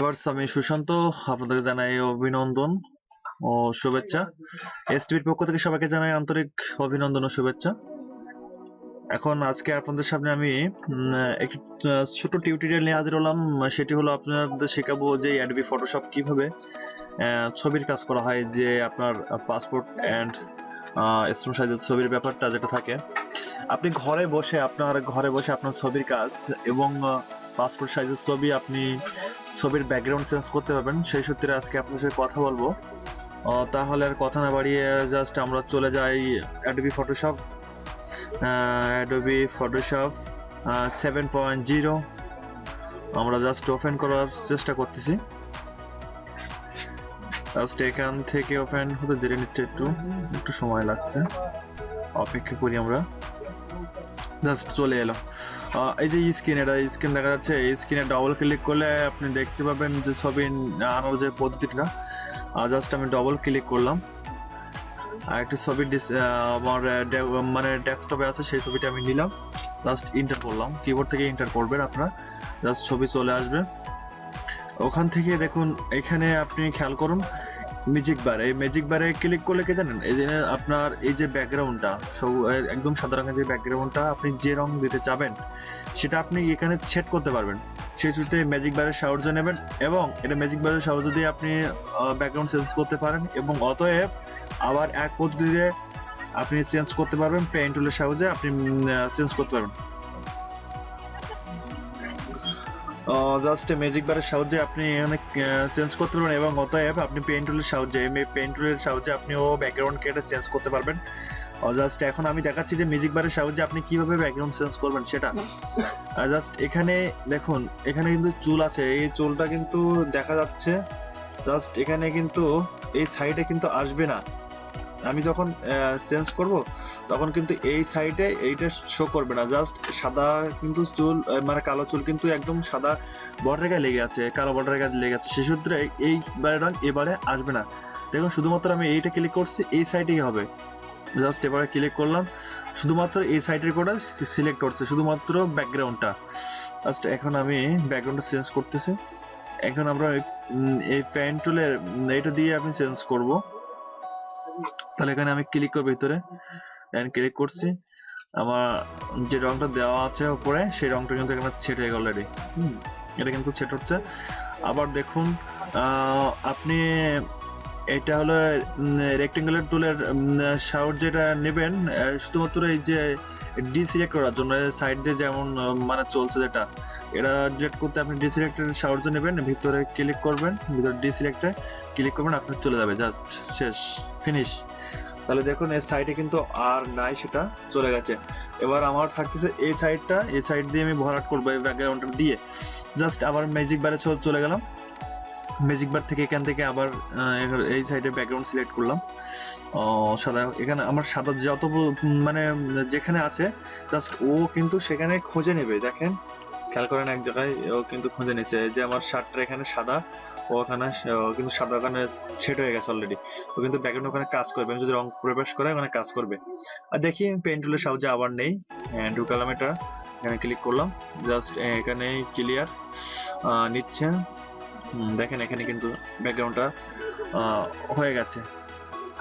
Viewers, আমি সুশান্ত। আপনাদের জানাই অভিনন্দন ও শুভেচ্ছা। এসটিভির পক্ষ থেকে সবাইকে জানাই আন্তরিক অভিনন্দন ও শুভেচ্ছা। এখন আজকে আপনাদের সামনে আমি একটি ছোট টিউটোরিয়াল নিয়ে হাজির হলাম। সেটি হলো আপনাদের শেখাবো যে অ্যাডোবি ফটোশপ কিভাবে ছবির কাজ করা হয়, যে আপনার পাসপোর্ট অ্যান্ড স্ট্যাম্প সাইজের ছবির ব্যাপারটা যেটা থাকে। আপনি ঘরে বসে আপনার ছবির কাজ এবং পাসপোর্ট সাইজের ছবি আপনি ছবির ব্যাকগ্রাউন্ড চেঞ্জ করতে পারবেন। সেই সূত্রে আজকে আপনার সাথে কথা বলবো। তাহলে আর কথা না বাড়িয়ে জাস্ট আমরা চলে যাই অ্যাডোবি ফটোশপ। অ্যাডোবি ফটোশপ 7.0 আমরা জাস্ট ওপেন করার চেষ্টা করতেছি। জাস্ট এখান থেকে ওপেন হতে দেরি নিচ্ছে, একটু সময় লাগছে, অপেক্ষা করি আমরা। জাস্ট চলে এলো এই যে স্ক্রিন দেখা যাচ্ছে। এই স্ক্রিনে ডবল ক্লিক করলে আপনি দেখতে পাবেন যে ছবি আনার যে পদ্ধতিটা। জাস্ট আমি ডবল ক্লিক করলাম, আর একটা ছবি আমার মানে ডেস্কটপে আছে, সেই ছবিটা আমি নিলাম। জাস্ট ইন্টার করলাম, কিবোর্ড থেকে ইন্টার করবেন আপনারা, জাস্ট ছবি চলে আসবে। ওখান থেকে দেখুন এখানে আপনি খেয়াল করুন ম্যাজিক বার। এই ম্যাজিক বারে ক্লিক করলে কি জানেন, এই যে আপনার এই যে ব্যাকগ্রাউন্ডটা একদম সাদা রঙের যে ব্যাকগ্রাউন্ডটা আপনি যে রং দিতে চাবেন সেটা আপনি এখানে সেট করতে পারবেন। সেই সূত্রে ম্যাজিক বারের সাহায্য নেবেন এবং এটা ম্যাজিক বারের সাহায্য দিয়ে আপনি ব্যাকগ্রাউন্ড চেঞ্জ করতে পারেন এবং অতএব আবার এক পদ্ধতিতে আপনি চেঞ্জ করতে পারবেন। পেইন্ট টুলের সাহায্যে আপনি চেঞ্জ করতে পারবেন। জাস্ট ম্যাজিক বারের সাহায্যে আপনি এখানে চেঞ্জ করতে পারবেন এবং অতএব আপনি পেইন্ট টুলের সাহায্যে আপনিও ব্যাকগ্রাউন্ড কেটে চেঞ্জ করতে পারবেন। জাস্ট এখন আমি দেখাচ্ছি যে ম্যাজিক বারের সাহায্যে আপনি কিভাবে ব্যাকগ্রাউন্ড চেঞ্জ করবেন সেটা। জাস্ট এখানে দেখুন, এখানে কিন্তু চুল আছে, এই চুলটা কিন্তু দেখা যাচ্ছে। জাস্ট এখানে কিন্তু এই সাইডে কিন্তু আসবে না। আমি যখন চেঞ্জ করব তখন কিন্তু এই সাইডে এইটা শো করবে না। জাস্ট সাদা কিন্তু চুল, মানে কালো চুল কিন্তু একদম সাদা বর্ডারের গায়ে লেগে আছে, কালো বর্ডারের গায়ে লেগে আছে। সেই সূত্রে এইবারে রং এবারে আসবে না। দেখুন শুধুমাত্র আমি এইটা ক্লিক করছি, এই সাইডেই হবে। জাস্ট এবারে ক্লিক করলাম, শুধুমাত্র এই সাইডের কোডটা সিলেক্ট করছে, শুধুমাত্র ব্যাকগ্রাউন্ডটা। জাস্ট এখন আমি ব্যাকগ্রাউন্ডটা চেঞ্জ করতেছি। এখন আমরা এই পেইন্ট টুলের এইটা দিয়ে আমি চেঞ্জ করব। তাহলে এখানে আমি ক্লিক করব, ভিতরে ক্লিক করছি। আমার যে রংটা দেওয়া আছে উপরে সেই রংটা কিন্তু এখানে সেট হয়ে গেল অলরেডি। এটা কিন্তু সেট হচ্ছে। আবার দেখুন আপনি এটা হলো রেক্টেঙ্গুলার টুলের সাহায্যে নেবেন শুধুমাত্র এই যে ডিসিলেক্ট করার জন্য। সাইড দিয়ে যেমন মানে চলছে যেটা, এটা ডিলিট করতে আপনি ডিসিলেক্টের সাহায্য নেবেন, ভিতরে ক্লিক করবেন, ভিতরে ডিসিলেক্টে ক্লিক করবেন, আপনার চলে যাবে। জাস্ট শেষ, ফিনিশ। তাহলে দেখুন এই সাইডে কিন্তু আর নাই, সেটা চলে গেছে। এবার আমার থাকতেছে এই সাইডটা, এই সাইড দিয়ে আমি ভরাট করবো এই ব্যাকগ্রাউন্ডটা দিয়ে। জাস্ট আবার ম্যাজিক বারে চলে গেলাম, ম্যাজিক বার থেকে এখান থেকে আবার এই সাইডে ব্যাকগ্রাউন্ড সিলেক্ট করলাম সাদা। এখানে আমার সাদা যত মানে যেখানে আছে জাস্ট ও কিন্তু সেখানে খুঁজে নেবে। দেখেন খেয়াল করেন এক জায়গায় ও কিন্তু খুঁজে নিচ্ছে যে আমার শার্টটা এখানে সাদা, ও ওখানে কিন্তু সাদা ওখানে সেট হয়ে গেছে অলরেডি। ও কিন্তু ব্যাকগ্রাউন্ড ওখানে কাজ করবে, আমি যদি রং প্রবেশ করে ওখানে কাজ করবে। আর দেখি পেইন্ট টুলের সাহায্যে আবার নেই, ঢুকালাম, এটা এখানে ক্লিক করলাম। জাস্ট এখানে ক্লিয়ার নিচ্ছে। দেখেন এখানে কিন্তু ব্যাকগ্রাউন্ডটা হয়ে গেছে,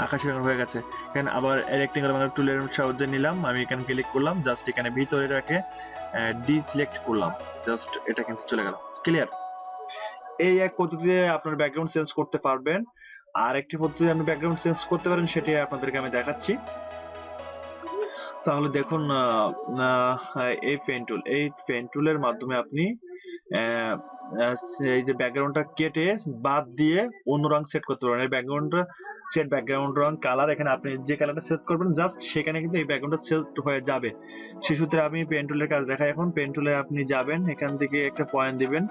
আকাশের রঙ হয়ে গেছে। এখানে আবার রেক্টেঙ্গুলার টুলের সাহায্যে নিলাম, আমি এখানে ক্লিক করলাম, জাস্ট এখানে ভিতরে রাখে ডিসিলেক্ট করলাম। জাস্ট এটা কিন্তু চলে গেল, ক্লিয়ার। এই এক পদ্ধতিতে আপনার ব্যাকগ্রাউন্ড চেঞ্জ করতে পারবেন। আর একটি পদ্ধতি আপনি ব্যাকগ্রাউন্ড চেঞ্জ করতে পারেন, সেটি আপনাদেরকে আমি দেখাচ্ছি। তাহলে দেখুন এই পেন টুলের মাধ্যমে আপনি এই যে ব্যাকগ্রাউন্ডটা কেটে বাদ দিয়ে অন্য রং সেট করতে পারবেন। এই ব্যাকগ্রাউন্ড রং কালার, এখানে আপনি যে কালারটা সেট করবেন জাস্ট সেখানে কিন্তু এই ব্যাকগ্রাউন্ডটা সেট হয়ে যাবে। সেই সূত্রে আমি পেন টুলের কাজ দেখাই। এখন পেন টুলে আপনি যাবেন, এখান থেকে একটা পয়েন্ট দিবেন,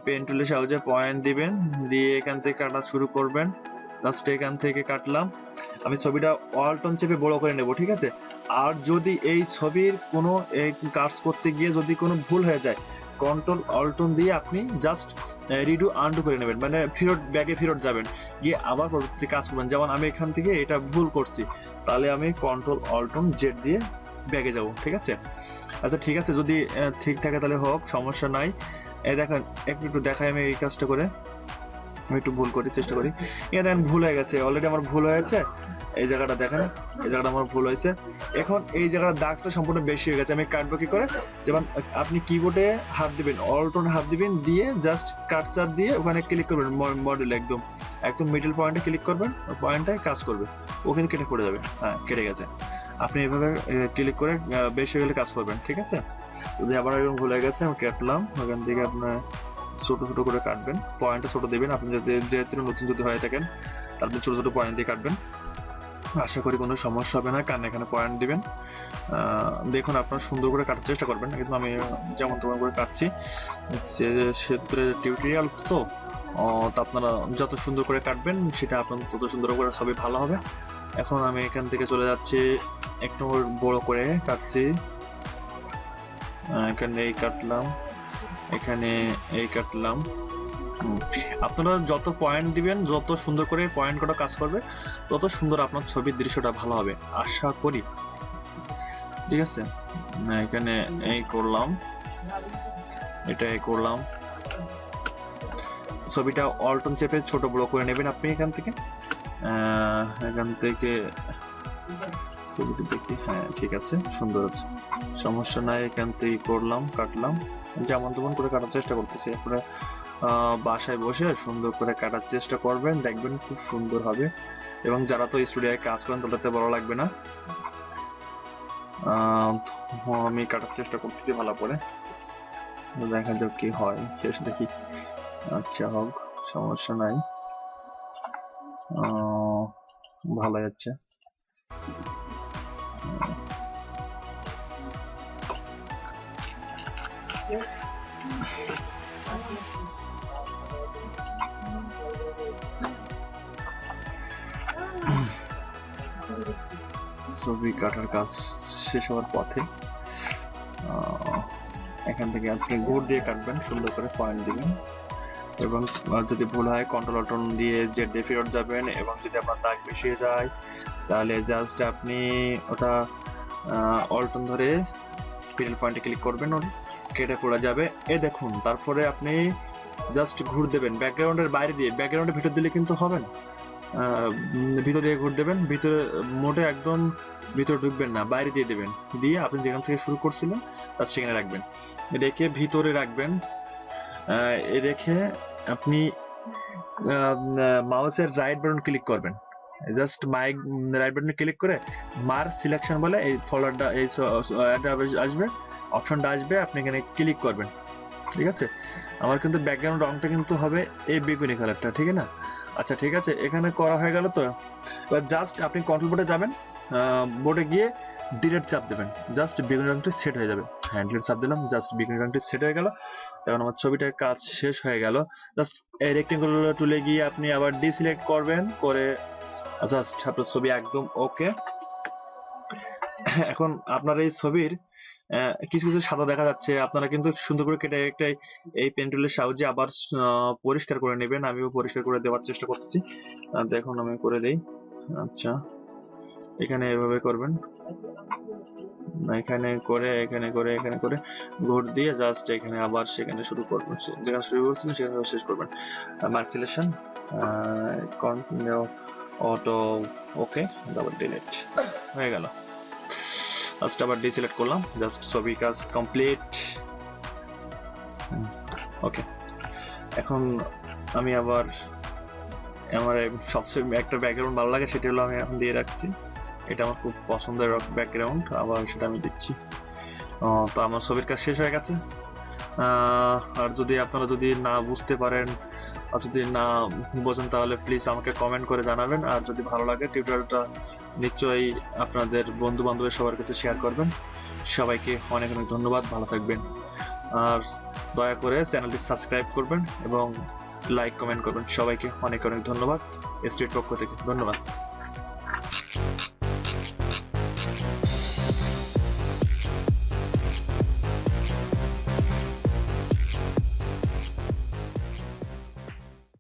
পেন টুলের সাহায্যে পয়েন্ট দিবেন, দিয়ে এখান থেকে কাটা শুরু করবেন। জাস্ট এখান থেকে কাটলাম, আমি ছবিটা অল্টন চেপে বড় করে নেব, ঠিক আছে। আর যদি এই ছবির কোনো কাজ করতে গিয়ে যদি কোনো ভুল হয়ে যায়, কন্ট্রোল অল্টন দিয়ে আপনি জাস্ট রিডু আনডু করে নেবেন, মানে ব্যাগে ফেরত যাবেন, গিয়ে আবার পরবর্তী কাজ করবেন। যেমন আমি এখান থেকে এটা ভুল করছি, তাহলে আমি কন্ট্রোল অল্টন জেড দিয়ে ব্যাগে যাব, ঠিক আছে। আচ্ছা ঠিক আছে, যদি ঠিক থাকে তাহলে হোক, সমস্যা নাই। এই দেখেন একটু দেখাই আমি এই কাজটা করে, আমি একটু ভুল করি চেষ্টা করি। এখানে দেখেন ভুল হয়ে গেছে, অলরেডি আমার ভুল হয়েছে। এই জায়গাটা দেখেন, এই জায়গাটা আমার ভুল হয়েছে। এখন এই জায়গার দাগটা সম্পূর্ণ বেশি হয়ে গেছে, আমি কাটবো কি করে? যেমন আপনি কিবোর্ডে হাত দিবেন, অল্টন হাত দিবেন, দিয়ে জাস্ট কাটচার দিয়ে ওখানে ক্লিক করবেন, মডেল একদম একদম মিডল পয়েন্টে ক্লিক করবেন, পয়েন্টটাই কাজ করবে, ওখানে কেটে পড়ে যাবে। হ্যাঁ কেটে গেছে। আপনি এভাবে ক্লিক করে বেশি হয়ে গেলে কাজ করবেন, ঠিক আছে? যদি আবার এরকম ভুল হয়ে গেছে আমি কাটলাম, ওখান থেকে আপনার ছোট ছোট করে কাটবেন, পয়েন্টটা ছোট দিবেন। আপনি যদি যেহেতু নতুন যদি হয়ে থাকেন তাহলে ছোট ছোট পয়েন্ট দিয়ে কাটবেন, আশা করি কোনো সমস্যা হবে না। কারণ এখানে পয়েন্ট দিবেন, দেখুন আপনারা সুন্দর করে কাটার চেষ্টা করবেন, কিন্তু আমি যেমন তেমন করে কাটছি, সেক্ষেত্রে টিউটোরিয়াল তো আপনারা যত সুন্দর করে কাটবেন সেটা আপনার তত সুন্দর করে সবই ভালো হবে। এখন আমি এখান থেকে চলে যাচ্ছি, একটু বড় করে কাটছি, এখানে এই কাটলাম, এখানে এই কাটলাম। আপনারা যত পয়েন্ট দিবেন, যত সুন্দর করে পয়েন্ট করা কাজ করবে, তত সুন্দর আপনার ছবির দৃশ্যটা ভালো হবে আশা করি, ঠিক আছে? এখানে এই করলাম, এটা এই করলাম। ছবিটা অল্টন চেপে ছোট বড় করে নেবেন আপনি এখান থেকে, ছবিটা দেখি, হ্যাঁ ঠিক আছে, সুন্দর আছে, সমস্যা নাই। এখান থেকে করলাম, কাটলাম, যেমন তেমন করে কাটার চেষ্টা করতেছি। আপনারা বাসায় বসে সুন্দর করে কাটার চেষ্টা করবেন, দেখবেন খুব সুন্দর হবে। এবং যারা তো স্টুডিওয় কাজ করেন তাদেরতে ভালো লাগবে না। আমি কাটার চেষ্টা করতেছি ভালো করে, দেখা যাক কি হয়, শেষ দেখি। আচ্ছা হোক, সমস্যা নাই, ভালো যাচ্ছে। ছবি কাটার কাজ শেষ হওয়ার পথে, এখান থেকে আপনি ঘুর দিয়ে কাটবেন, সুন্দর করে পয়েন্ট দিবেন, এবং যদি ভুল হয় কন্ট্রোল অল্টন দিয়ে জেড দিয়ে ফেরত যাবেন। এবং যদি আপনার দাগ বেশি যায় তাহলে জাস্ট আপনি ওটা অল্টন ধরে মিডল পয়েন্টে ক্লিক করবেন, ওর কেটে পড়ে যাবে। এ দেখুন, তারপরে আপনি জাস্ট ঘুর দেবেন ব্যাকগ্রাউন্ডের বাইরে দিয়ে, ব্যাকগ্রাউন্ডের ভিতর দিলে কিন্তু হবে না, ভিতর দিয়ে ঘুর দেবেন, ভিতরে মোটে একদম ভিতরে ঢুকবেন না, বাইরে দিয়ে দেবেন, দিয়ে আপনি যেখান থেকে শুরু করছিলেন তার সেখানে রাখবেন, রেখে ভিতরে রাখবেন। রেখে আপনি মাউসের রাইট বাটন ক্লিক করবেন, জাস্ট মাইক রাইট বাটনে ক্লিক করে মার সিলেকশন বলে এই ফলোয়ারটা, এই আসবে, অপশনটা আসবে, আপনি এখানে ক্লিক করবেন, ঠিক আছে? আমার কিন্তু ব্যাকগ্রাউন্ড রংটা কিন্তু হবে এই বেগুনি কালারটা, ঠিক না? আচ্ছা ঠিক আছে, এখানে করা হয়ে গেল। তো এবার জাস্ট আপনি কন্ট্রোল বোর্ডে যাবেন, বোর্ডে গিয়ে ডিলিট চাপ দেবেন, জাস্ট বেগুনি রংটি সেট হয়ে যাবে। হ্যাঁ ডিলিট চাপ দিলাম, জাস্ট বেগুনি রংটি সেট হয়ে গেল। এখন আমার ছবিটার কাজ শেষ হয়ে গেল। জাস্ট এই রেক্টেঙ্গুলার টুলে গিয়ে আপনি আবার ডিসিলেক্ট করবেন, করে জাস্ট আপনার ছবি একদম ওকে। এখন আপনার এই ছবির কিছু কিছু সাদা দেখা যাচ্ছে, আপনারা কিন্তু সুন্দর করে কেটে একটা এই পেন টুলের সাহায্যে আবার পরিষ্কার করে নেবেন। আমিও পরিষ্কার করে দেওয়ার চেষ্টা করতেছি, দেখুন আমি করে দেই। আচ্ছা এখানে এভাবে করবেন, এখানে করে এখানে করে এখানে করে ঘুর দিয়ে জাস্ট এখানে আবার সেখানে শুরু করবেন, যেখানে শুরু করছিলেন সেখানে শেষ করবেন। মার্ক সিলেকশন, কন্টিনিউ, অটো, ওকে, ডাবল ডিলিট হয়ে গেল। জাস্ট আবার ডিসিলেক্ট করলাম, জাস্ট ছবি কাজ কমপ্লিট। ওকে, এখন আমি আবার আমার সবচেয়ে একটা ব্যাকগ্রাউন্ড ভালো লাগে, সেটা হলো আমি এখন দিয়ে রাখছি, এটা আমার খুব পছন্দের ব্যাকগ্রাউন্ড, আবার সেটা আমি দিচ্ছি। তো আমার ছবির কাজ শেষ হয়ে গেছে। আর যদি আপনারা যদি না বুঝতে পারেন আর যদি না বোঝেন তাহলে প্লিজ আমাকে কমেন্ট করে জানাবেন। আর যদি ভালো লাগে টিউটোরিয়ালটা নিশ্চয়ই আপনাদের বন্ধু বান্ধবের সবার কাছে শেয়ার করবেন। সবাইকে অনেক অনেক ধন্যবাদ, ভালো থাকবেন। আর দয়া করে চ্যানেলটি সাবস্ক্রাইব করবেন এবং লাইক কমেন্ট করবেন। সবাইকে অনেক অনেক ধন্যবাদ, স্ট্রিট পক্ষ থেকে ধন্যবাদ।